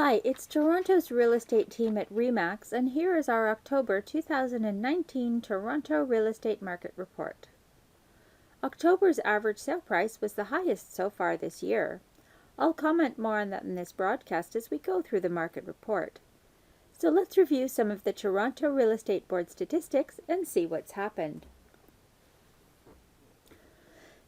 Hi, it's Toronto's real estate team at REMAX, and here is our October 2019 Toronto Real Estate Market Report. October's average sale price was the highest so far this year. I'll comment more on that in this broadcast as we go through the market report. So let's review some of the Toronto Real Estate Board statistics and see what's happened.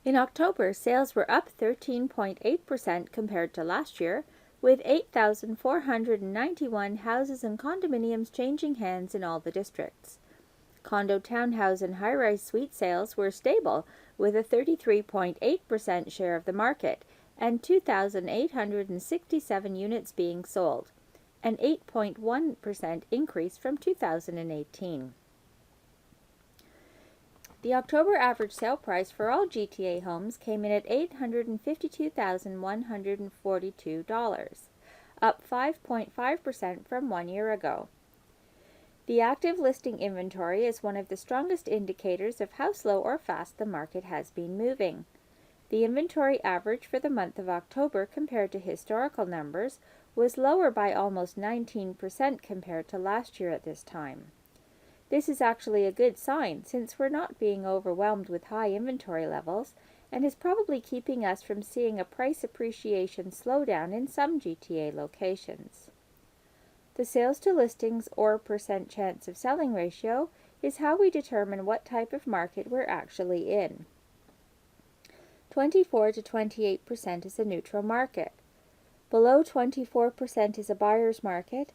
In October, sales were up 13.8% compared to last year, with 8,491 houses and condominiums changing hands in all the districts. Condo, townhouse, and high-rise suite sales were stable, with a 33.8% share of the market and 2,867 units being sold, an 8.1% increase from 2018. The October average sale price for all GTA homes came in at $852,142, up 5.5% from 1 year ago. The active listing inventory is one of the strongest indicators of how slow or fast the market has been moving. The inventory average for the month of October compared to historical numbers was lower by almost 19% compared to last year at this time. This is actually a good sign, since we're not being overwhelmed with high inventory levels and is probably keeping us from seeing a price appreciation slowdown in some GTA locations. The sales to listings or percent chance of selling ratio is how we determine what type of market we're actually in. 24 to 28% is a neutral market. Below 24% is a buyer's market,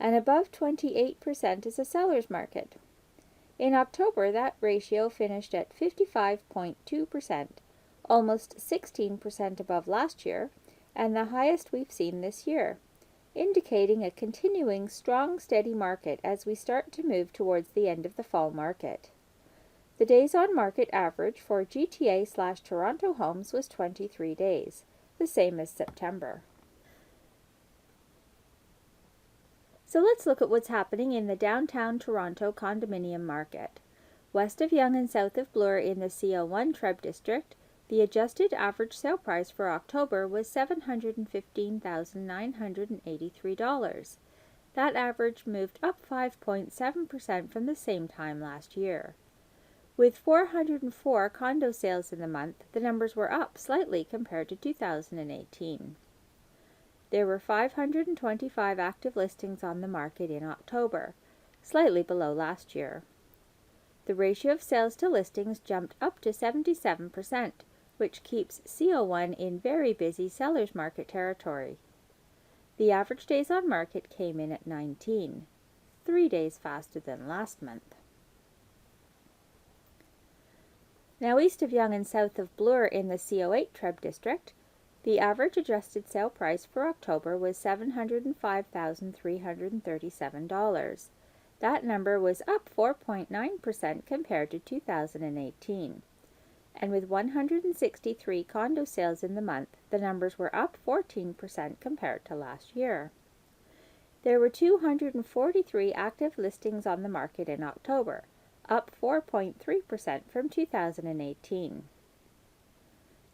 and above 28% is a seller's market. In October, that ratio finished at 55.2%, almost 16% above last year, and the highest we've seen this year, indicating a continuing strong, steady market as we start to move towards the end of the fall market. The days on market average for GTA/Toronto homes was 23 days, the same as September. So let's look at what's happening in the downtown Toronto condominium market. West of Yonge and south of Bloor in the CO1 Treb District, the adjusted average sale price for October was $715,983. That average moved up 5.7% from the same time last year. With 404 condo sales in the month, the numbers were up slightly compared to 2018. There were 525 active listings on the market in October, slightly below last year. The ratio of sales to listings jumped up to 77%, which keeps CO1 in very busy seller's market territory. The average days on market came in at 19, 3 days faster than last month. Now east of Yonge and south of Bloor in the CO8 Treb District, the average adjusted sale price for October was $705,337. That number was up 4.9% compared to 2018. And with 163 condo sales in the month, the numbers were up 14% compared to last year. There were 243 active listings on the market in October, up 4.3% from 2018.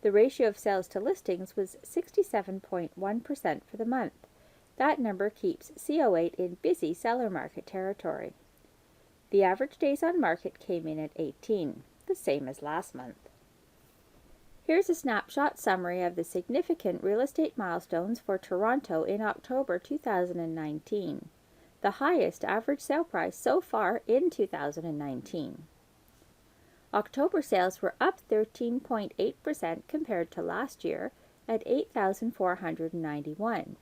The ratio of sales to listings was 67.1% for the month. That number keeps CO8 in busy seller market territory. The average days on market came in at 18, the same as last month. Here's a snapshot summary of the significant real estate milestones for Toronto in October 2019, the highest average sale price so far in 2019. October sales were up 13.8% compared to last year at 8,491,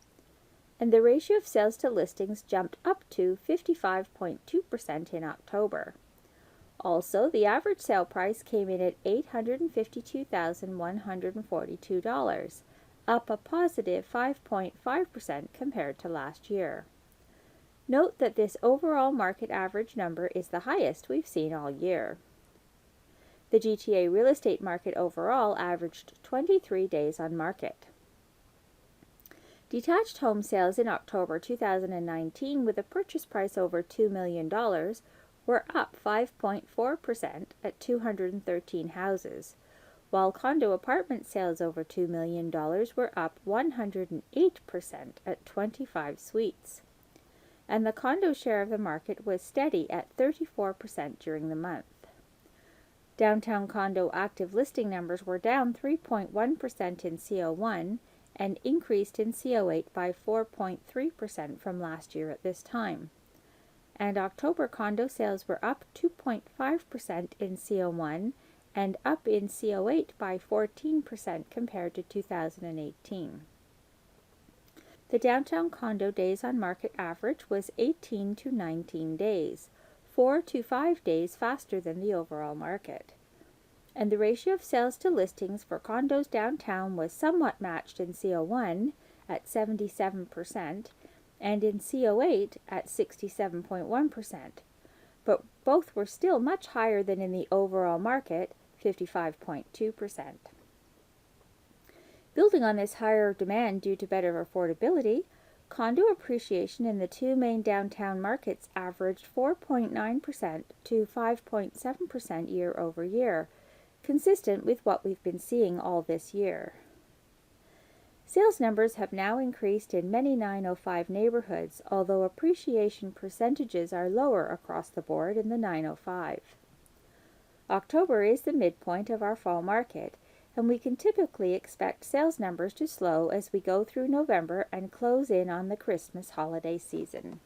and the ratio of sales to listings jumped up to 55.2% in October. Also, the average sale price came in at $852,142, up a positive 5.5% compared to last year. Note that this overall market average number is the highest we've seen all year. The GTA real estate market overall averaged 23 days on market. Detached home sales in October 2019 with a purchase price over $2 million were up 5.4% at 213 houses, while condo apartment sales over $2 million were up 108% at 25 suites. And the condo share of the market was steady at 34% during the month. Downtown condo active listing numbers were down 3.1% in CO1 and increased in CO8 by 4.3% from last year at this time. And October condo sales were up 2.5% in CO1 and up in CO8 by 14% compared to 2018. The downtown condo days on market average was 18 to 19 days, 4 to 5 days faster than the overall market. And the ratio of sales to listings for condos downtown was somewhat matched in CO1 at 77% and in CO8 at 67.1%, but both were still much higher than in the overall market, 55.2%. Building on this higher demand due to better affordability, condo appreciation in the two main downtown markets averaged 4.9% to 5.7% year over year, consistent with what we've been seeing all this year. Sales numbers have now increased in many 905 neighborhoods, although appreciation percentages are lower across the board in the 905. October is the midpoint of our fall market, and we can typically expect sales numbers to slow as we go through November and close in on the Christmas holiday season.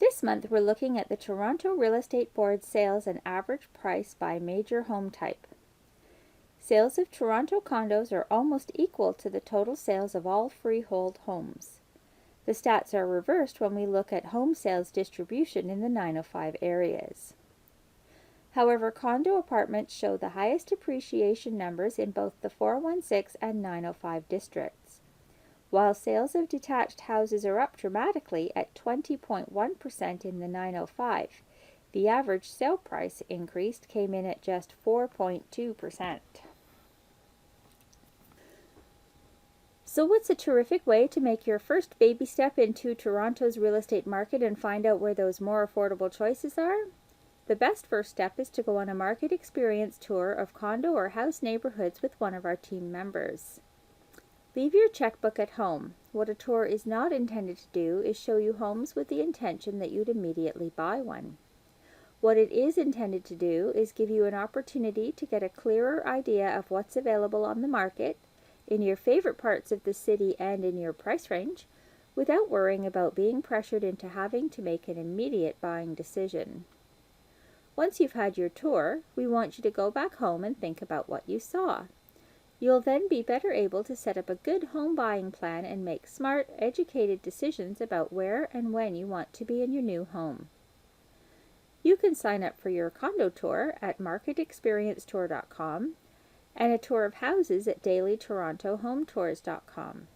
This month we're looking at the Toronto Real Estate Board sales and average price by major home type. Sales of Toronto condos are almost equal to the total sales of all freehold homes. The stats are reversed when we look at home sales distribution in the 905 areas. However, condo apartments show the highest appreciation numbers in both the 416 and 905 districts. While sales of detached houses are up dramatically at 20.1% in the 905, the average sale price increase came in at just 4.2%. So what's a terrific way to make your first baby step into Toronto's real estate market and find out where those more affordable choices are? The best first step is to go on a market experience tour of condo or house neighborhoods with one of our team members. Leave your checkbook at home. What a tour is not intended to do is show you homes with the intention that you'd immediately buy one. What it is intended to do is give you an opportunity to get a clearer idea of what's available on the market, in your favorite parts of the city and in your price range, without worrying about being pressured into having to make an immediate buying decision. Once you've had your tour, we want you to go back home and think about what you saw. You'll then be better able to set up a good home buying plan and make smart, educated decisions about where and when you want to be in your new home. You can sign up for your condo tour at marketexperiencetour.com and a tour of houses at dailytorontohometours.com.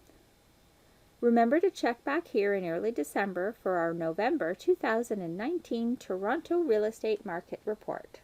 Remember to check back here in early December for our November 2019 Toronto Real Estate Market Report.